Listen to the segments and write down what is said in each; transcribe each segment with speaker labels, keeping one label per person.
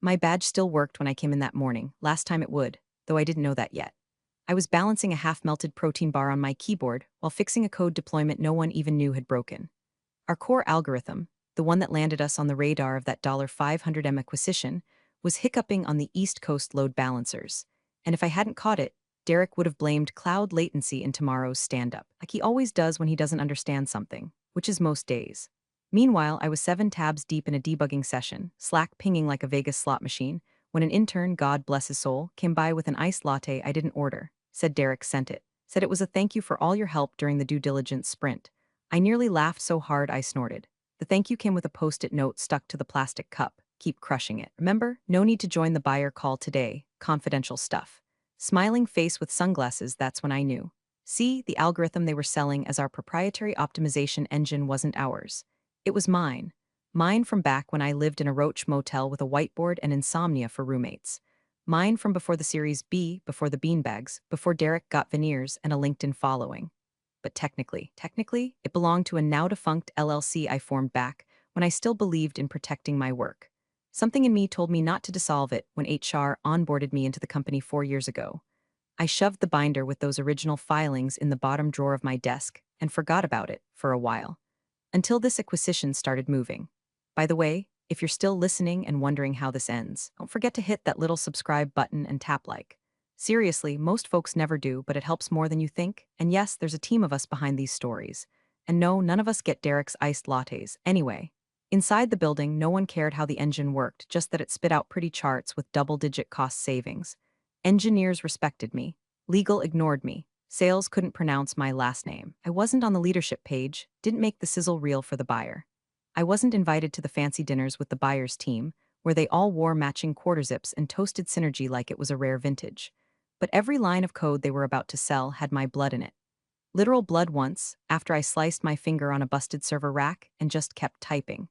Speaker 1: My badge still worked when I came in that morning, last time it would, though I didn't know that yet. I was balancing a half-melted protein bar on my keyboard while fixing a code deployment no one even knew had broken. Our core algorithm, the one that landed us on the radar of that $500M acquisition, was hiccuping on the East Coast load balancers. And if I hadn't caught it, Derek would have blamed cloud latency in tomorrow's stand-up, like he always does when he doesn't understand something, which is most days. Meanwhile, I was 7 tabs deep in a debugging session, Slack pinging like a Vegas slot machine, when an intern, God bless his soul, came by with an iced latte I didn't order. Said Derek sent it. Said it was a thank you for all your help during the due diligence sprint. I nearly laughed so hard I snorted. The thank you came with a post-it note stuck to the plastic cup. Keep crushing it. Remember, no need to join the buyer call today. Confidential stuff. Smiling face with sunglasses, that's when I knew. See, the algorithm they were selling as our proprietary optimization engine wasn't ours. It was mine. Mine from back when I lived in a roach motel with a whiteboard and insomnia for roommates. Mine from before the Series B, before the beanbags, before Derek got veneers and a LinkedIn following. But technically, it belonged to a now-defunct LLC I formed back when I still believed in protecting my work. Something in me told me not to dissolve it when HR onboarded me into the company 4 years ago. I shoved the binder with those original filings in the bottom drawer of my desk and forgot about it for a while. Until this acquisition started moving. By the way, if you're still listening and wondering how this ends, don't forget to hit that little subscribe button and tap like. Seriously, most folks never do, but it helps more than you think. And yes, there's a team of us behind these stories. And no, none of us get Derek's iced lattes. Anyway, inside the building, no one cared how the engine worked, just that it spit out pretty charts with double-digit cost savings. Engineers respected me. Legal ignored me. Sales couldn't pronounce my last name. I wasn't on the leadership page, didn't make the sizzle reel for the buyer. I wasn't invited to the fancy dinners with the buyer's team, where they all wore matching quarter zips and toasted synergy like it was a rare vintage. But every line of code they were about to sell had my blood in it. Literal blood once, after I sliced my finger on a busted server rack and just kept typing.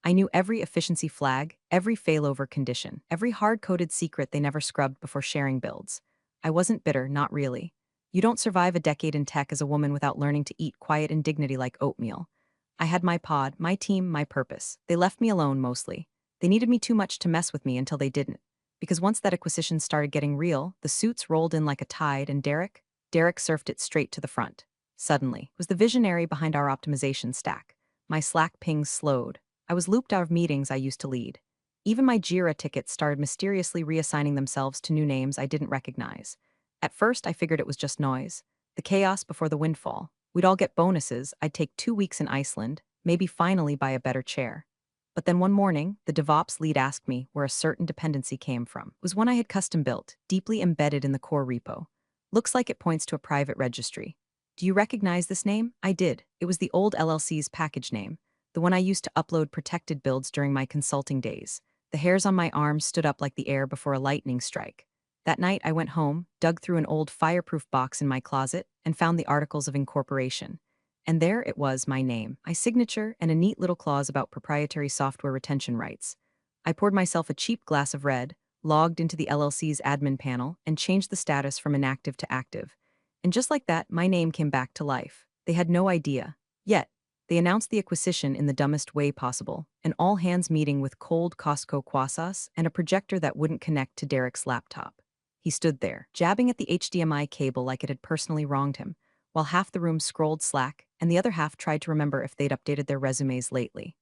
Speaker 1: I knew every efficiency flag, every failover condition, every hard-coded secret they never scrubbed before sharing builds. I wasn't bitter, not really. You don't survive a decade in tech as a woman without learning to eat quiet and dignity like oatmeal. I had my pod, my team, my purpose. They left me alone mostly. They needed me too much to mess with me until they didn't. Because once that acquisition started getting real, the suits rolled in like a tide and Derek surfed it straight to the front. Suddenly, was the visionary behind our optimization stack. My Slack pings slowed. I was looped out of meetings I used to lead. Even my Jira tickets started mysteriously reassigning themselves to new names I didn't recognize. At first, I figured it was just noise. The chaos before the windfall. We'd all get bonuses, I'd take 2 weeks in Iceland, maybe finally buy a better chair. But then one morning, the DevOps lead asked me where a certain dependency came from. It was one I had custom built, deeply embedded in the core repo. Looks like it points to a private registry. Do you recognize this name? I did. It was the old LLC's package name, the one I used to upload protected builds during my consulting days. The hairs on my arms stood up like the air before a lightning strike. That night, I went home, dug through an old fireproof box in my closet, and found the Articles of Incorporation. And there it was, my name, my signature, and a neat little clause about proprietary software retention rights. I poured myself a cheap glass of red, logged into the LLC's admin panel, and changed the status from inactive to active. And just like that, my name came back to life. They had no idea. Yet, they announced the acquisition in the dumbest way possible, an all-hands meeting with cold Costco croissants and a projector that wouldn't connect to Derek's laptop. He stood there, jabbing at the HDMI cable like it had personally wronged him, while half the room scrolled Slack and the other half tried to remember if they'd updated their resumes lately.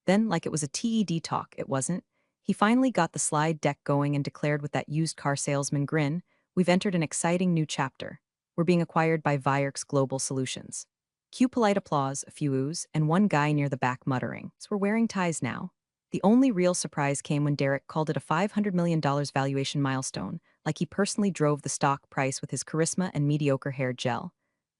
Speaker 1: Then, like it was a TED talk, it wasn't. He finally got the slide deck going and declared with that used car salesman grin, "We've entered an exciting new chapter. We're being acquired by Virx Global Solutions." Cue polite applause, a few oohs, and one guy near the back muttering, "So we're wearing ties now." The only real surprise came when Derek called it a $500 million valuation milestone, like he personally drove the stock price with his charisma and mediocre hair gel.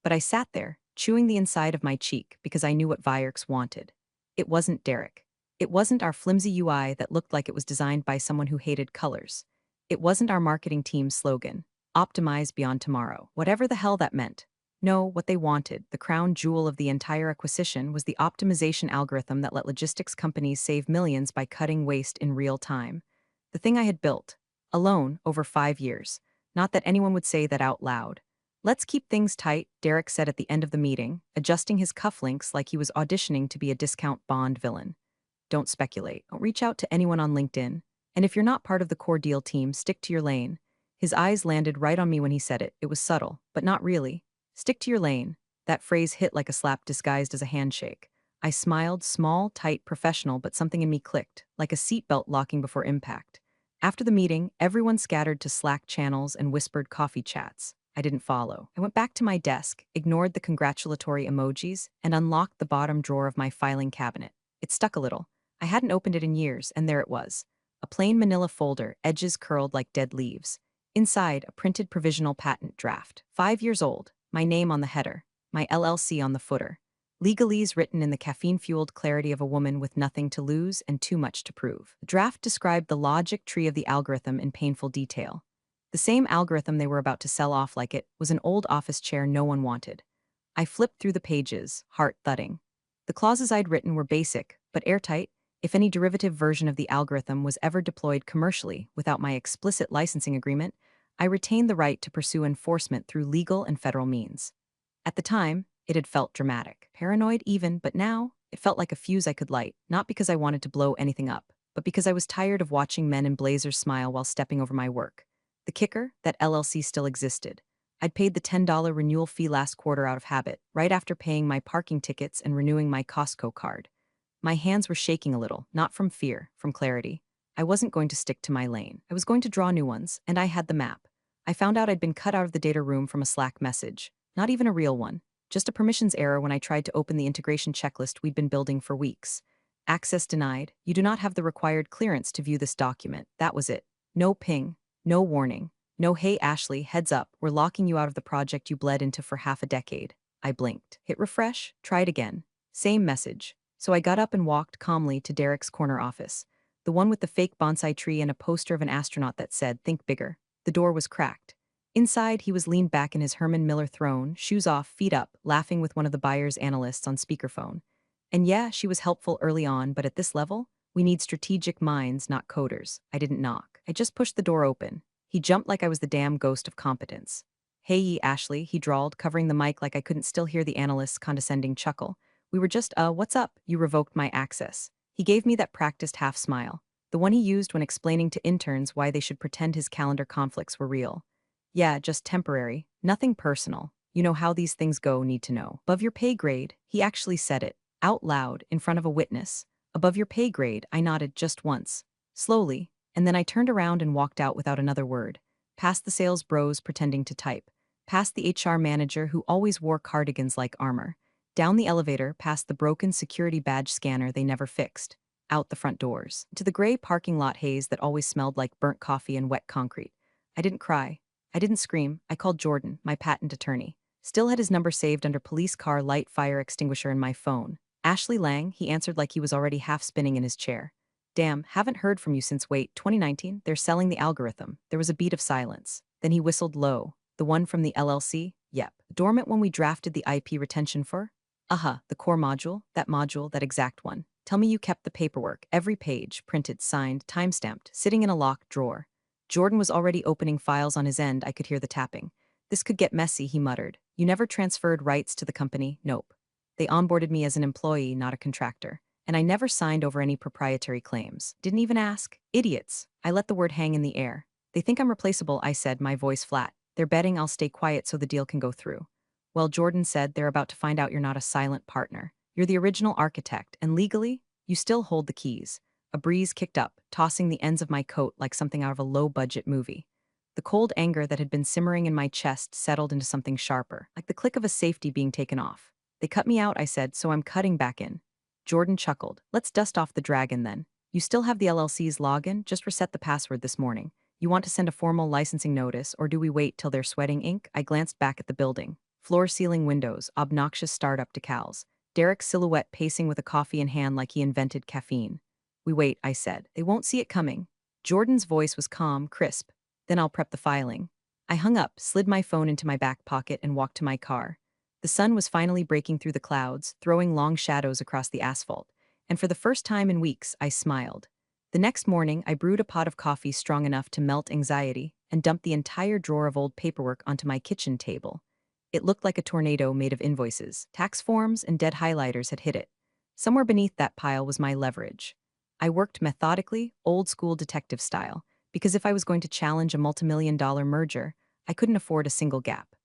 Speaker 1: But I sat there, chewing the inside of my cheek because I knew what Virx wanted. It wasn't Derek. It wasn't our flimsy UI that looked like it was designed by someone who hated colors. It wasn't our marketing team's slogan, "Optimize beyond tomorrow," whatever the hell that meant. No, what they wanted, the crown jewel of the entire acquisition, was the optimization algorithm that let logistics companies save millions by cutting waste in real time. The thing I had built, alone, over 5 years. Not that anyone would say that out loud. "Let's keep things tight," Derek said at the end of the meeting, adjusting his cufflinks like he was auditioning to be a discount Bond villain. "Don't speculate. Don't reach out to anyone on LinkedIn. And if you're not part of the core deal team, stick to your lane. His eyes landed right on me when he said it. It was subtle, but not really. Stick to your lane. That phrase hit like a slap disguised as a handshake. I smiled, small, tight, professional, but something in me clicked, like a seatbelt locking before impact. After the meeting, everyone scattered to Slack channels and whispered coffee chats. I didn't follow. I went back to my desk, ignored the congratulatory emojis, and unlocked the bottom drawer of my filing cabinet. It stuck a little. I hadn't opened it in years, and there it was. A plain manila folder, edges curled like dead leaves. Inside, a printed provisional patent draft. 5 years old, my name on the header, my LLC on the footer. Legalese written in the caffeine-fueled clarity of a woman with nothing to lose and too much to prove. The draft described the logic tree of the algorithm in painful detail. The same algorithm they were about to sell off like it was an old office chair no one wanted. I flipped through the pages, heart thudding. The clauses I'd written were basic, but airtight. If any derivative version of the algorithm was ever deployed commercially without my explicit licensing agreement, I retained the right to pursue enforcement through legal and federal means. At the time, it had felt dramatic, paranoid even, but now, it felt like a fuse I could light, not because I wanted to blow anything up, but because I was tired of watching men in blazers smile while stepping over my work. The kicker, that LLC still existed. I'd paid the $10 renewal fee last quarter out of habit, right after paying my parking tickets and renewing my Costco card. My hands were shaking a little, not from fear, from clarity. I wasn't going to stick to my lane. I was going to draw new ones, and I had the map. I found out I'd been cut out of the data room from a Slack message. Not even a real one. Just a permissions error when I tried to open the integration checklist we'd been building for weeks. Access denied. You do not have the required clearance to view this document. That was it. No ping. No warning. No hey Ashley, heads up, we're locking you out of the project you bled into for half a decade. I blinked. Hit refresh. Try it again. Same message. So I got up and walked calmly to Derek's corner office. The one with the fake bonsai tree and a poster of an astronaut that said, "Think bigger." The door was cracked. Inside, he was leaned back in his Herman Miller throne, shoes off, feet up, laughing with one of the buyer's analysts on speakerphone. And yeah, she was helpful early on, but at this level, we need strategic minds, not coders. I didn't knock. I just pushed the door open. He jumped like I was the damn ghost of competence. "Hey, Ashley," he drawled, covering the mic like I couldn't still hear the analyst's condescending chuckle. "We were just, what's up? You revoked my access." He gave me that practiced half smile, the one he used when explaining to interns why they should pretend his calendar conflicts were real. "Yeah, just temporary. Nothing personal. You know how these things go, need to know. Above your pay grade," he actually said it, out loud, in front of a witness. "Above your pay grade," I nodded just once. Slowly, and then I turned around and walked out without another word. Past the sales bros pretending to type. Past the HR manager who always wore cardigans like armor. Down the elevator, past the broken security badge scanner they never fixed. Out the front doors. To the gray parking lot haze that always smelled like burnt coffee and wet concrete. I didn't cry. I didn't scream. I called Jordan, my patent attorney. Still had his number saved under police car light fire extinguisher in my phone. "Ashley Lang," he answered like he was already half spinning in his chair. "Damn, haven't heard from you since, wait, 2019? They're selling the algorithm." There was a beat of silence. Then he whistled low. "The one from the LLC? Yep. Dormant when we drafted the IP retention for?" The core module, that exact one. "Tell me you kept the paperwork, every page, printed, signed, time-stamped, sitting in a locked drawer." Jordan was already opening files on his end. I could hear the tapping. "This could get messy," he muttered. "You never transferred rights to the company?" "Nope. They onboarded me as an employee, not a contractor. And I never signed over any proprietary claims. Didn't even ask. Idiots." I let the word hang in the air. "They think I'm replaceable," I said, my voice flat. "They're betting I'll stay quiet so the deal can go through." "Well," Jordan said, "they're about to find out you're not a silent partner. You're the original architect, and legally, you still hold the keys." A breeze kicked up, tossing the ends of my coat like something out of a low-budget movie. The cold anger that had been simmering in my chest settled into something sharper, like the click of a safety being taken off. "They cut me out," I said, "so I'm cutting back in." Jordan chuckled. "Let's dust off the dragon then. You still have the LLC's login, just reset the password this morning. You want to send a formal licensing notice, or do we wait till they're sweating ink?" I glanced back at the building. Floor-ceiling windows, obnoxious startup decals. Derek's silhouette pacing with a coffee in hand like he invented caffeine. "We wait," I said. "They won't see it coming." Jordan's voice was calm, crisp. "Then I'll prep the filing." I hung up, slid my phone into my back pocket, and walked to my car. The sun was finally breaking through the clouds, throwing long shadows across the asphalt. And for the first time in weeks, I smiled. The next morning, I brewed a pot of coffee strong enough to melt anxiety and dumped the entire drawer of old paperwork onto my kitchen table. It looked like a tornado made of invoices. Tax forms and dead highlighters had hit it. Somewhere beneath that pile was my leverage. I worked methodically, old-school detective style, because if I was going to challenge a multimillion-dollar merger, I couldn't afford a single gap.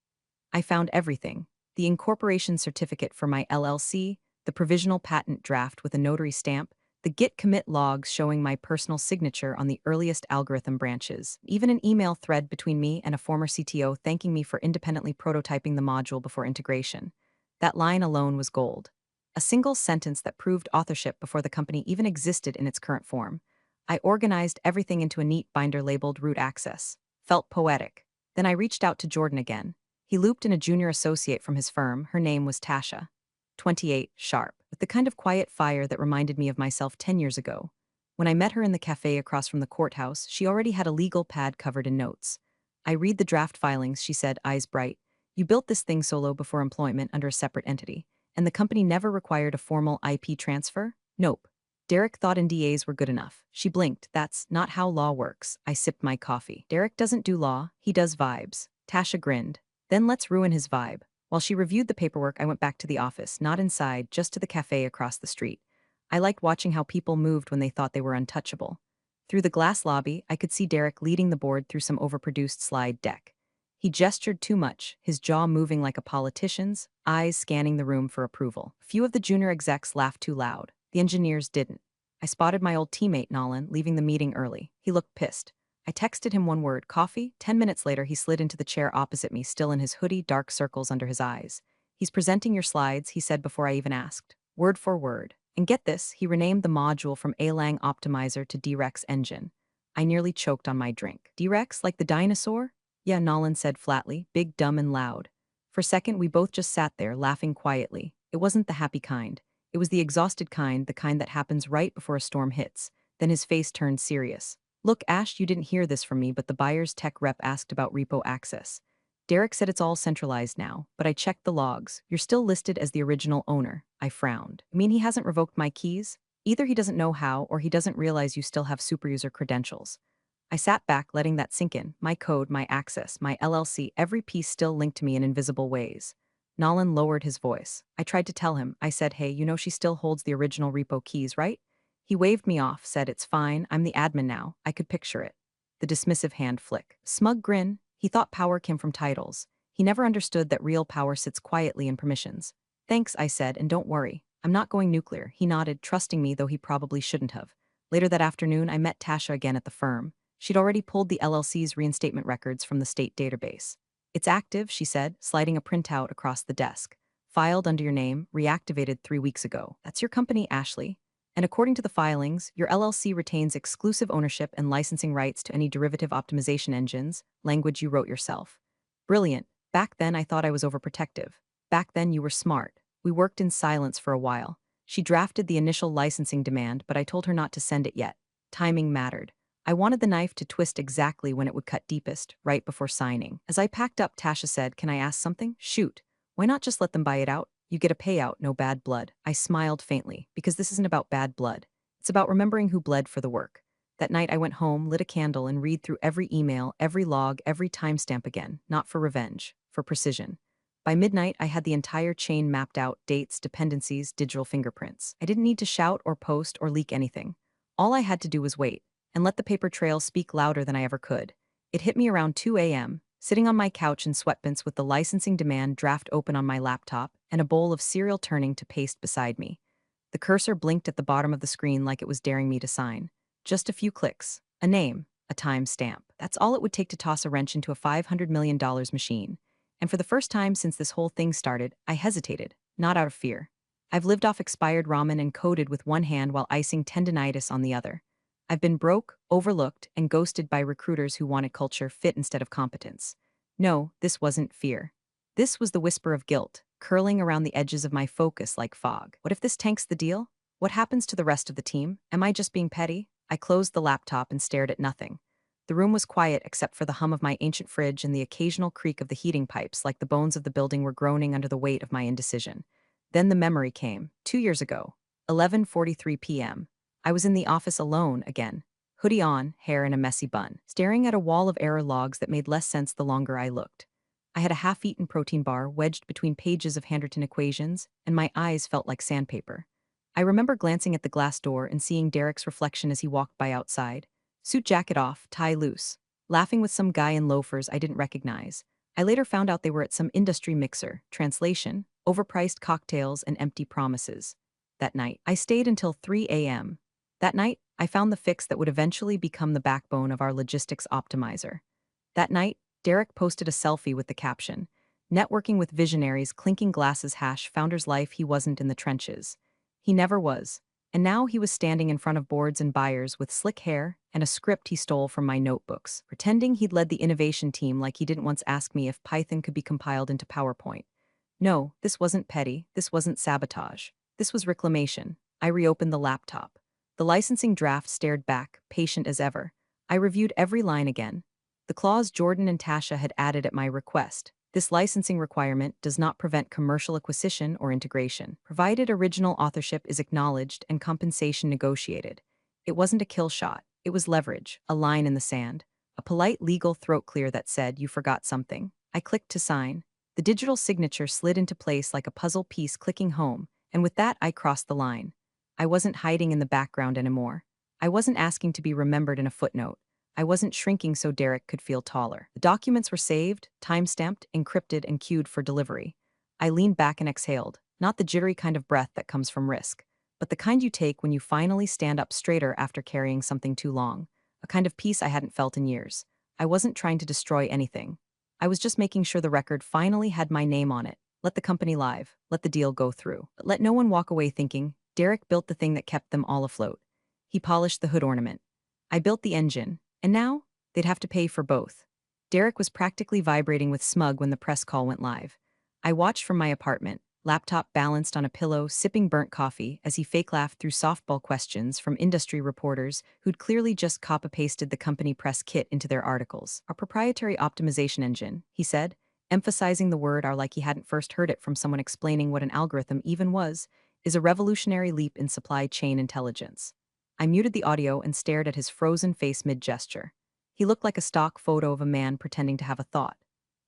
Speaker 1: I found everything: the incorporation certificate for my LLC, the provisional patent draft with a notary stamp, the git commit logs showing my personal signature on the earliest algorithm branches, even an email thread between me and a former CTO thanking me for independently prototyping the module before integration. That line alone was gold. A single sentence that proved authorship before the company even existed in its current form. I organized everything into a neat binder labeled root access. Felt poetic. Then I reached out to Jordan again. He looped in a junior associate from his firm. Her name was Tasha. 28, sharp, with the kind of quiet fire that reminded me of myself 10 years ago. When I met her in the cafe across from the courthouse, she already had a legal pad covered in notes. I read the draft filings, she said, eyes bright. You built this thing solo before employment under a separate entity, and the company never required a formal IP transfer? Nope. Derek thought NDAs were good enough. She blinked. That's not how law works. I sipped my coffee. Derek doesn't do law, he does vibes. Tasha grinned. Then let's ruin his vibe. While she reviewed the paperwork, I went back to the office, not inside, just to the cafe across the street. I liked watching how people moved when they thought they were untouchable. Through the glass lobby, I could see Derek leading the board through some overproduced slide deck. He gestured too much, his jaw moving like a politician's, eyes scanning the room for approval. Few of the junior execs laughed too loud. The engineers didn't. I spotted my old teammate Nolan leaving the meeting early. He looked pissed. I texted him one word, coffee. 10 minutes later, he slid into the chair opposite me, still in his hoodie, dark circles under his eyes. He's presenting your slides, he said before I even asked. Word for word. And get this, he renamed the module from A-Lang Optimizer to D-Rex Engine. I nearly choked on my drink. D-Rex, like the dinosaur? Yeah, Nolan said flatly, big, dumb, and loud. For a second, we both just sat there, laughing quietly. It wasn't the happy kind. It was the exhausted kind, the kind that happens right before a storm hits. Then his face turned serious. Look, Ash, you didn't hear this from me, but the buyer's tech rep asked about repo access. Derek said it's all centralized now, but I checked the logs. You're still listed as the original owner. I frowned. You mean he hasn't revoked my keys? Either he doesn't know how, or he doesn't realize you still have superuser credentials. I sat back, letting that sink in. My code, my access, my LLC, every piece still linked to me in invisible ways. Nolan lowered his voice. I tried to tell him. I said, hey, you know she still holds the original repo keys, right? He waved me off, said, it's fine, I'm the admin now. I could picture it. The dismissive hand flick. Smug grin. He thought power came from titles. He never understood that real power sits quietly in permissions. Thanks, I said, and don't worry. I'm not going nuclear. He nodded, trusting me, though he probably shouldn't have. Later that afternoon, I met Tasha again at the firm. She'd already pulled the LLC's reinstatement records from the state database. It's active, she said, sliding a printout across the desk. Filed under your name, reactivated 3 weeks ago. That's your company, Ashley. And according to the filings, your LLC retains exclusive ownership and licensing rights to any derivative optimization engines, language you wrote yourself. Brilliant. Back then, I thought I was overprotective. Back then, you were smart. We worked in silence for a while. She drafted the initial licensing demand, but I told her not to send it yet. Timing mattered. I wanted the knife to twist exactly when it would cut deepest, right before signing. As I packed up, Tasha said, can I ask something? Shoot. Why not just let them buy it out? You get a payout, no bad blood. I smiled faintly, because this isn't about bad blood. It's about remembering who bled for the work. That night I went home, lit a candle, and read through every email, every log, every timestamp again, not for revenge, for precision. By midnight, I had the entire chain mapped out, dates, dependencies, digital fingerprints. I didn't need to shout or post or leak anything. All I had to do was wait, and let the paper trail speak louder than I ever could. It hit me around 2 a.m., sitting on my couch in sweatpants with the licensing demand draft open on my laptop and a bowl of cereal turning to paste beside me. The cursor blinked at the bottom of the screen like it was daring me to sign. Just a few clicks, a name, a time stamp. That's all it would take to toss a wrench into a $500 million machine. And for the first time since this whole thing started, I hesitated, not out of fear. I've lived off expired ramen and coded with one hand while icing tendinitis on the other. I've been broke, overlooked, and ghosted by recruiters who wanted culture fit instead of competence. No, this wasn't fear. This was the whisper of guilt, curling around the edges of my focus like fog. What if this tanks the deal? What happens to the rest of the team? Am I just being petty? I closed the laptop and stared at nothing. The room was quiet except for the hum of my ancient fridge and the occasional creak of the heating pipes, like the bones of the building were groaning under the weight of my indecision. Then the memory came, 2 years ago, 11:43 p.m. I was in the office alone again, hoodie on, hair in a messy bun, staring at a wall of error logs that made less sense the longer I looked. I had a half-eaten protein bar wedged between pages of handwritten equations, and my eyes felt like sandpaper. I remember glancing at the glass door and seeing Derek's reflection as he walked by outside. Suit jacket off, tie loose. Laughing with some guy in loafers I didn't recognize. I later found out they were at some industry mixer. Translation: overpriced cocktails and empty promises. That night, I stayed until 3 a.m. That night, I found the fix that would eventually become the backbone of our logistics optimizer. That night, Derek posted a selfie with the caption, "Networking with visionaries, clinking glasses hash founder's life he wasn't in the trenches." He never was. And now he was standing in front of boards and buyers with slick hair and a script he stole from my notebooks, pretending he'd led the innovation team like he didn't once ask me if Python could be compiled into PowerPoint. No, this wasn't petty, this wasn't sabotage. This was reclamation. I reopened the laptop. The licensing draft stared back, patient as ever. I reviewed every line again. The clause Jordan and Tasha had added at my request. This licensing requirement does not prevent commercial acquisition or integration, provided original authorship is acknowledged and compensation negotiated. It wasn't a kill shot, it was leverage, a line in the sand, a polite legal throat clear that said, "You forgot something." I clicked to sign. The digital signature slid into place like a puzzle piece clicking home, and with that I crossed the line. I wasn't hiding in the background anymore. I wasn't asking to be remembered in a footnote. I wasn't shrinking so Derek could feel taller. The documents were saved, time-stamped, encrypted, and queued for delivery. I leaned back and exhaled, not the jittery kind of breath that comes from risk, but the kind you take when you finally stand up straighter after carrying something too long, a kind of peace I hadn't felt in years. I wasn't trying to destroy anything. I was just making sure the record finally had my name on it. Let the company live, let the deal go through. But let no one walk away thinking, Derek built the thing that kept them all afloat. He polished the hood ornament. I built the engine. And now, they'd have to pay for both. Derek was practically vibrating with smug when the press call went live. I watched from my apartment, laptop balanced on a pillow, sipping burnt coffee, as he fake laughed through softball questions from industry reporters who'd clearly just copy-pasted the company press kit into their articles. "Our proprietary optimization engine," he said, emphasizing the word "our" like he hadn't first heard it from someone explaining what an algorithm even was, "is a revolutionary leap in supply chain intelligence." I muted the audio and stared at his frozen face mid-gesture. He looked like a stock photo of a man pretending to have a thought.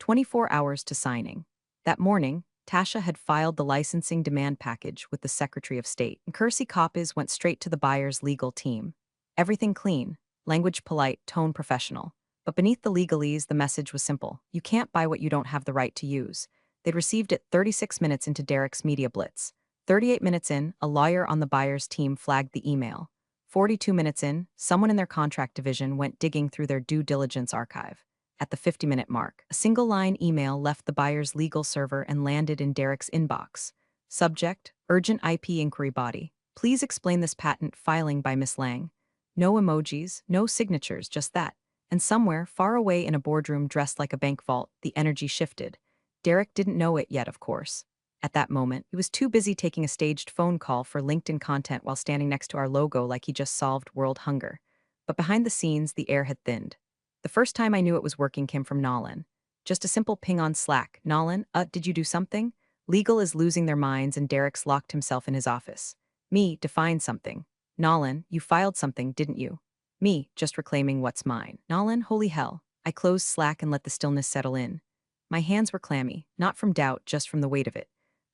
Speaker 1: 24 hours to signing. That morning, Tasha had filed the licensing demand package with the Secretary of State, and Kersey copies went straight to the buyer's legal team. Everything clean, language polite, tone professional. But beneath the legalese, the message was simple. You can't buy what you don't have the right to use. They'd received it 36 minutes into Derek's media blitz. 38 minutes in, a lawyer on the buyer's team flagged the email. 42 minutes in, someone in their contract division went digging through their due diligence archive. At the 50-minute mark, a single-line email left the buyer's legal server and landed in Derek's inbox. Subject: Urgent IP Inquiry Body. Please explain this patent filing by Miss Lang. No emojis, no signatures, just that. And somewhere, far away in a boardroom dressed like a bank vault, the energy shifted. Derek didn't know it yet, of course. At that moment, he was too busy taking a staged phone call for LinkedIn content while standing next to our logo like he just solved world hunger. But behind the scenes, the air had thinned. The first time I knew it was working came from Nolan. Just a simple ping on Slack. "Nolan, did you do something?" Legal is losing their minds and Derek's locked himself in his office. Me, define something. "Nolan, you filed something, didn't you?" Me, just reclaiming what's mine. "Nolan, holy hell." I closed Slack and let the stillness settle in. My hands were clammy, not from doubt, just from the weight of it.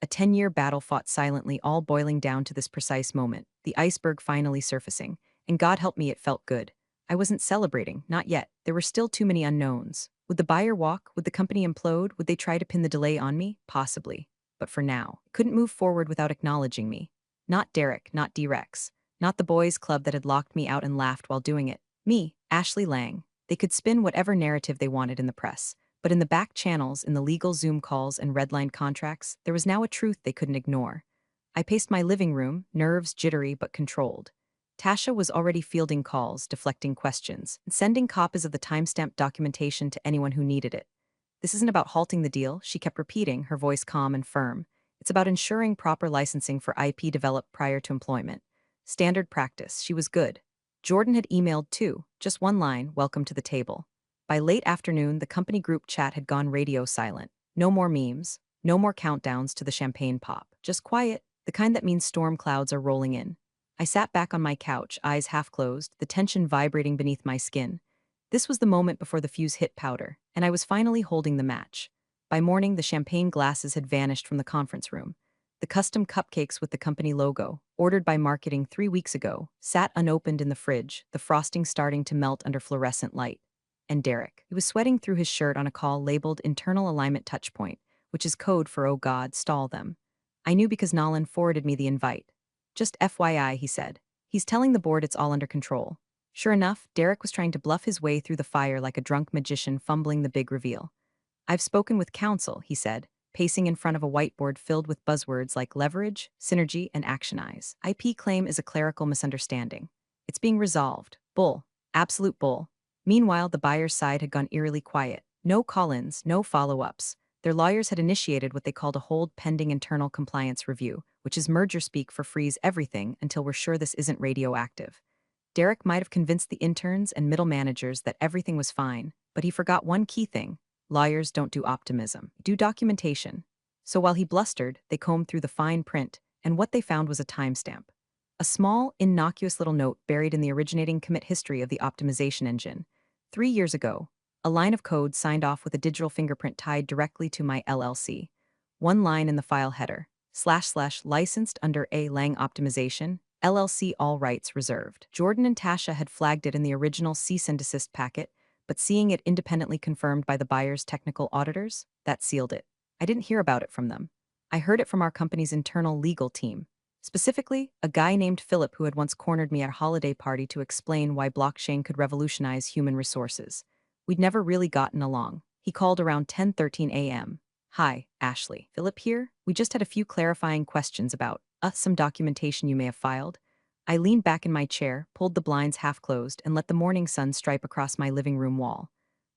Speaker 1: A 10-year battle fought silently, all boiling down to this precise moment, the iceberg finally surfacing, and God help me, it felt good. I wasn't celebrating, not yet. There were still too many unknowns. Would the buyer walk? Would the company implode? Would they try to pin the delay on me? Possibly. But for now, it couldn't move forward without acknowledging me. Not Derek, not D-Rex, not the boys' club that had locked me out and laughed while doing it. Me, Ashley Lang. They could spin whatever narrative they wanted in the press. But in the back channels, in the legal Zoom calls and redlined contracts, there was now a truth they couldn't ignore. I paced my living room, nerves jittery but controlled. Tasha was already fielding calls, deflecting questions, and sending copies of the timestamped documentation to anyone who needed it. "This isn't about halting the deal," she kept repeating, her voice calm and firm. "It's about ensuring proper licensing for IP developed prior to employment. Standard practice." She was good. Jordan had emailed too, just one line, "Welcome to the table." By late afternoon, the company group chat had gone radio silent. No more memes, no more countdowns to the champagne pop. Just quiet, the kind that means storm clouds are rolling in. I sat back on my couch, eyes half closed, the tension vibrating beneath my skin. This was the moment before the fuse hit powder, and I was finally holding the match. By morning, the champagne glasses had vanished from the conference room. The custom cupcakes with the company logo, ordered by marketing 3 weeks ago, sat unopened in the fridge, the frosting starting to melt under fluorescent light. And Derek. He was sweating through his shirt on a call labeled Internal Alignment Touchpoint, which is code for "Oh God, stall them." I knew because Nolan forwarded me the invite. "Just FYI," he said. "He's telling the board it's all under control." Sure enough, Derek was trying to bluff his way through the fire like a drunk magician fumbling the big reveal. "I've spoken with counsel," he said, pacing in front of a whiteboard filled with buzzwords like leverage, synergy, and actionize. "IP claim is a clerical misunderstanding. It's being resolved. Bull. Absolute bull." Meanwhile, the buyer's side had gone eerily quiet. No call-ins, no follow-ups. Their lawyers had initiated what they called a hold pending internal compliance review, which is merger speak for freeze everything until we're sure this isn't radioactive. Derek might have convinced the interns and middle managers that everything was fine, but he forgot one key thing. Lawyers don't do optimism, do documentation. So while he blustered, they combed through the fine print, and what they found was a timestamp. A small, innocuous little note buried in the originating commit history of the optimization engine. 3 years ago, a line of code signed off with a digital fingerprint tied directly to my LLC. One line in the file header, / licensed under A. Lang Optimization, LLC, all rights reserved. Jordan and Tasha had flagged it in the original cease and desist packet, but seeing it independently confirmed by the buyer's technical auditors, that sealed it. I didn't hear about it from them. I heard it from our company's internal legal team. Specifically, a guy named Philip who had once cornered me at a holiday party to explain why blockchain could revolutionize human resources. We'd never really gotten along. He called around 10:13 a.m. "Hi, Ashley. Philip here. We just had a few clarifying questions about some documentation you may have filed." I leaned back in my chair, pulled the blinds half closed, and let the morning sun stripe across my living room wall.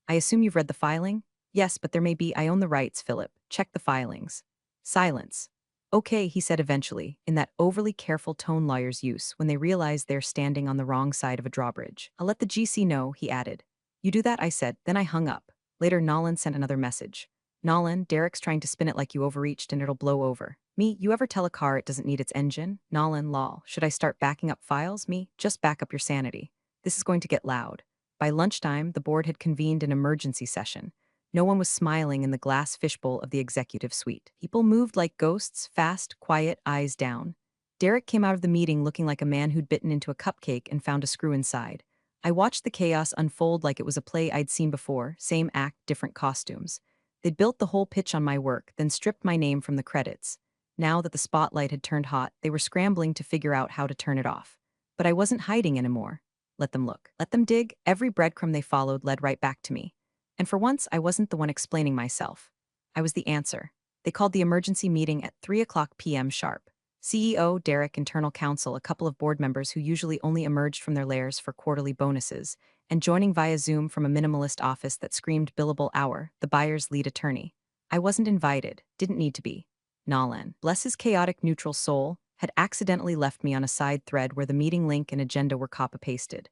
Speaker 1: "I assume you've read the filing?" "Yes, but there may be. I own the rights, Philip. Check the filings." Silence. "Okay," he said eventually, in that overly careful tone lawyers use when they realize they're standing on the wrong side of a drawbridge. "I'll let the GC know," he added. "You do that," I said, then I hung up. Later, Nolan sent another message. "Nolan, Derek's trying to spin it like you overreached and it'll blow over." "Me, you ever tell a car it doesn't need its engine?" Nolan, lol. "Should I start backing up files?" Me, just back up your sanity. This is going to get loud. By lunchtime, the board had convened an emergency session. No one was smiling in the glass fishbowl of the executive suite. People moved like ghosts, fast, quiet, eyes down. Derek came out of the meeting looking like a man who'd bitten into a cupcake and found a screw inside. I watched the chaos unfold like it was a play I'd seen before, same act, different costumes. They'd built the whole pitch on my work, then stripped my name from the credits. Now that the spotlight had turned hot, they were scrambling to figure out how to turn it off. But I wasn't hiding anymore. Let them look. Let them dig. Every breadcrumb they followed led right back to me. And for once, I wasn't the one explaining myself. I was the answer. They called the emergency meeting at 3 p.m. sharp. CEO, Derek, internal counsel, a couple of board members who usually only emerged from their lairs for quarterly bonuses, and joining via Zoom from a minimalist office that screamed billable hour, the buyer's lead attorney. I wasn't invited, didn't need to be. Nolan, bless his chaotic neutral soul, had accidentally left me on a side thread where the meeting link and agenda were copy-pasted.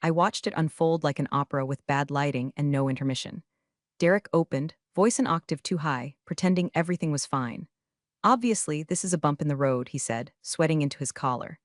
Speaker 1: I watched it unfold like an opera with bad lighting and no intermission. Derek opened, voice an octave too high, pretending everything was fine. "Obviously, this is a bump in the road," he said, sweating into his collar.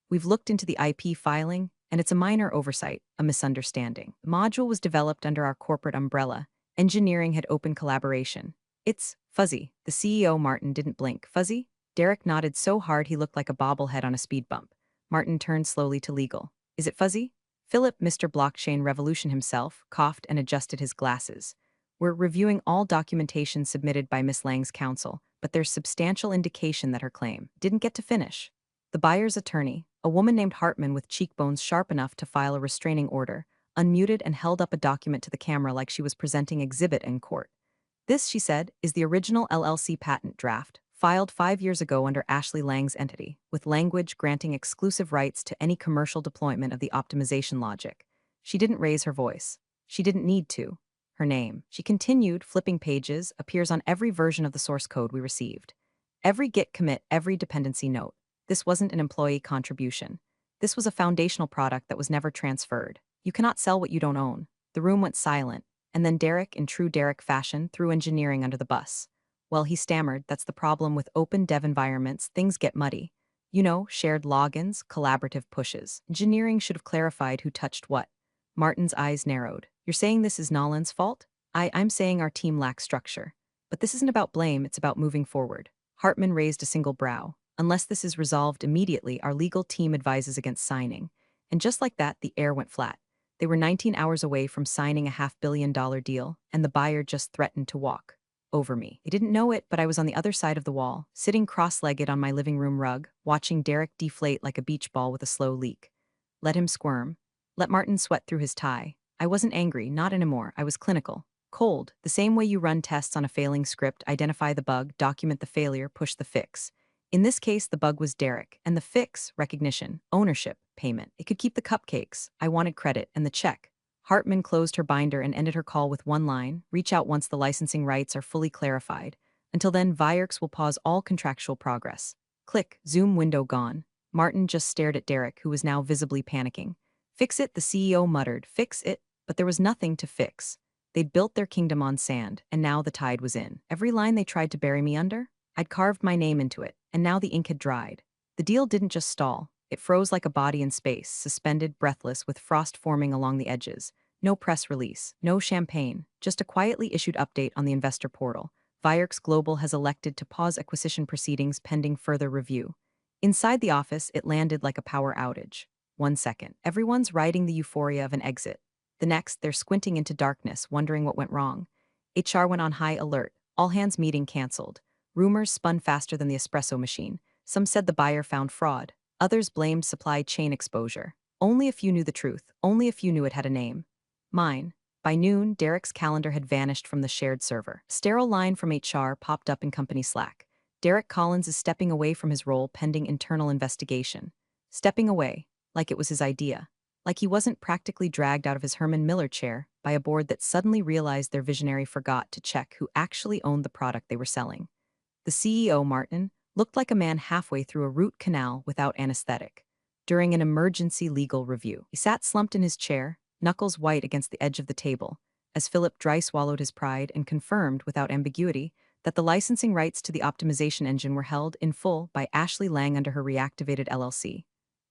Speaker 1: "We've looked into the IP filing, and it's a minor oversight, a misunderstanding. The module was developed under our corporate umbrella. Engineering had open collaboration. It's fuzzy." The CEO, Martin, didn't blink. "Fuzzy?" Derek nodded so hard he looked like a bobblehead on a speed bump. Martin turned slowly to legal. "Is it fuzzy?" Philip, Mr. Blockchain Revolution himself, coughed and adjusted his glasses. "We're reviewing all documentation submitted by Miss Lang's counsel, but there's substantial indication that her claim didn't get to finish." The buyer's attorney, a woman named Hartman with cheekbones sharp enough to file a restraining order, unmuted and held up a document to the camera like she was presenting exhibit in court. "This," she said, "is the original LLC patent draft, filed 5 years ago under Ashley Lang's entity, with language granting exclusive rights to any commercial deployment of the optimization logic." She didn't raise her voice. She didn't need to. Her name, she continued, flipping pages, appears on every version of the source code we received. Every git commit, every dependency note. This wasn't an employee contribution. This was a foundational product that was never transferred. You cannot sell what you don't own. The room went silent, and then Derek, in true Derek fashion, threw engineering under the bus. "Well," he stammered, "that's the problem with open dev environments, things get muddy. You know, shared logins, collaborative pushes. Engineering should have clarified who touched what." Martin's eyes narrowed. "You're saying this is Nolan's fault?" I'm saying our team lacks structure. But this isn't about blame, it's about moving forward." Hartman raised a single brow. Unless this is resolved immediately, our legal team advises against signing. And just like that, the air went flat. They were 19 hours away from signing a $500 million deal, and the buyer just threatened to walk over me. I didn't know it, but I was on the other side of the wall, sitting cross-legged on my living room rug, watching Derek deflate like a beach ball with a slow leak. Let him squirm. Let Martin sweat through his tie. I wasn't angry, not anymore. I was clinical. Cold, the same way you run tests on a failing script, identify the bug, document the failure, push the fix. In this case, the bug was Derek, and the fix, recognition, ownership, payment. It could keep the cupcakes. I wanted credit, and the check. Hartman closed her binder and ended her call with one line: reach out once the licensing rights are fully clarified. Until then, Vierks will pause all contractual progress. Click, Zoom window gone. Martin just stared at Derek, who was now visibly panicking. Fix it, the CEO muttered. Fix it? But there was nothing to fix. They'd built their kingdom on sand, and now the tide was in. Every line they tried to bury me under, I'd carved my name into it, and now the ink had dried. The deal didn't just stall. It froze like a body in space, suspended, breathless, with frost forming along the edges. No press release, no champagne, just a quietly issued update on the investor portal. Vierks Global has elected to pause acquisition proceedings pending further review. Inside the office, it landed like a power outage. 1 second, everyone's riding the euphoria of an exit. The next, they're squinting into darkness, wondering what went wrong. HR went on high alert. All hands meeting canceled. Rumors spun faster than the espresso machine. Some said the buyer found fraud. Others blamed supply chain exposure. Only a few knew the truth. Only a few knew it had a name. Mine. By noon, Derek's calendar had vanished from the shared server. A sterile line from HR popped up in company Slack. Derek Collins is stepping away from his role pending internal investigation. Stepping away, like it was his idea. Like he wasn't practically dragged out of his Herman Miller chair by a board that suddenly realized their visionary forgot to check who actually owned the product they were selling. The CEO, Martin, looked like a man halfway through a root canal without anesthetic. During an emergency legal review, he sat slumped in his chair, knuckles white against the edge of the table, as Philip dry swallowed his pride and confirmed, without ambiguity, that the licensing rights to the optimization engine were held in full by Ashley Lang under her reactivated LLC.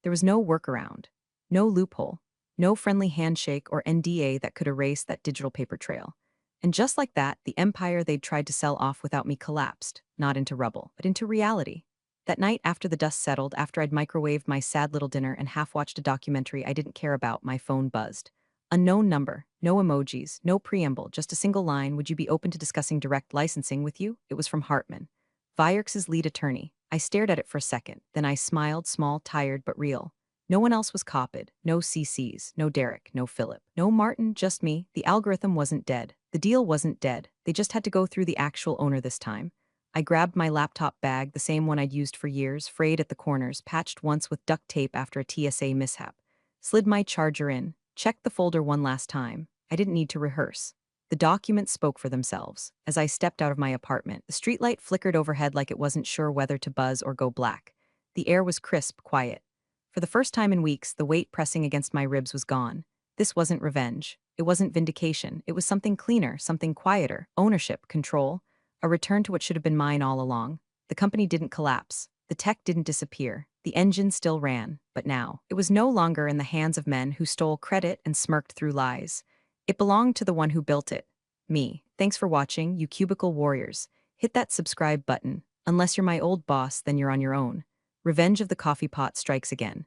Speaker 1: There was no workaround, no loophole, no friendly handshake or NDA that could erase that digital paper trail. And just like that, the empire they'd tried to sell off without me collapsed, not into rubble, but into reality. That night, after the dust settled, after I'd microwaved my sad little dinner and half-watched a documentary I didn't care about, my phone buzzed. Unknown number, no emojis, no preamble, just a single line: would you be open to discussing direct licensing with you? It was from Hartman, Vierks' lead attorney. I stared at it for a second, then I smiled, small, tired, but real. No one else was copied, no CCs, no Derek, no Philip, no Martin, just me. The algorithm wasn't dead. The deal wasn't dead. They just had to go through the actual owner this time. I grabbed my laptop bag, the same one I'd used for years, frayed at the corners, patched once with duct tape after a TSA mishap. Slid my charger in, checked the folder one last time. I didn't need to rehearse. The documents spoke for themselves. As I stepped out of my apartment, the streetlight flickered overhead like it wasn't sure whether to buzz or go black. The air was crisp, quiet. For the first time in weeks, the weight pressing against my ribs was gone. This wasn't revenge. It wasn't vindication. It was something cleaner, something quieter. Ownership, control. A return to what should have been mine all along. The company didn't collapse. The tech didn't disappear. The engine still ran. But now, it was no longer in the hands of men who stole credit and smirked through lies. It belonged to the one who built it. Me. Thanks for watching, you cubicle warriors. Hit that subscribe button. Unless you're my old boss, then you're on your own. Revenge of the coffee pot strikes again.